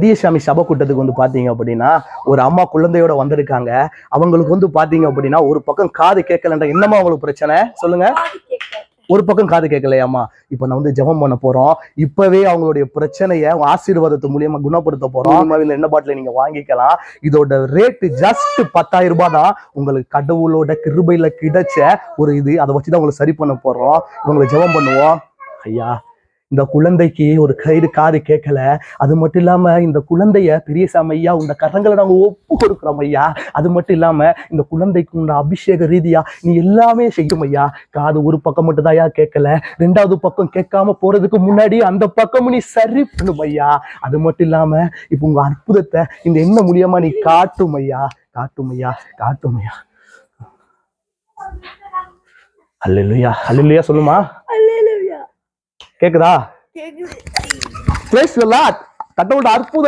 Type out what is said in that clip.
பெரியசாமி சபை கூட்டத்துக்கு வந்து பாத்தீங்க அப்படின்னா ஒரு அம்மா குழந்தையோட வந்திருக்காங்க. அவங்களுக்கு வந்து பாத்தீங்க அப்படின்னா ஒரு பக்கம் காது கேட்கலன்ற என்னமா அவங்களுக்கு பிரச்சனை சொல்லுங்க. ஒரு பக்கம் காது கேட்கலையாமா. இப்ப நான் வந்து ஜெபம் பண்ண போறோம். இப்பவே அவங்களுடைய பிரச்சனைய ஆசீர்வாதத்து மூலியமா குணப்படுத்த போறோம். என்ன பாட்டில நீங்க வாங்கிக்கலாம். இதோட ரேட்டு ஜஸ்ட் 10,000 ரூபாய் தான். உங்களுக்கு கடவுளோட கிருபையில கிடைச்ச ஒரு இது. அதை வச்சுதான் உங்களுக்கு சரி பண்ண போறோம். இவங்களை ஜெபம் பண்ணுவோம். ஐயா, இந்த குழந்தைக்கு ஒரு காது கேட்கல. அது மட்டும் இல்லாம இந்த குழந்தைய பெரியசாமி ஐயா உங்க கரங்களை நாங்க ஒப்பு கொடுக்குறோம் ஐயா. அது மட்டும் இல்லாம இந்த குழந்தைக்கு உங்க அபிஷேக ரீதியா நீ எல்லாமே செய்யும் ஐயா. காது ஒரு பக்கம் மட்டும் தான் ஐயா கேட்கல, 2வது பக்கம் கேட்காம போறதுக்கு முன்னாடி அந்த பக்கம் நீ சரி பண்ணும் ஐயா. அது மட்டும் இல்லாம இப்ப உங்க அற்புதத்தை இந்த என்ன மூலியமா நீ காட்டும் ஐயா. காட்டும் ஐயா, காட்டும் ஐயா. அல்லேலூயா, அல்லேலூயா சொல்லுமா. கேக்குதா? Praise the Lord. கடவுளோட அற்புதம்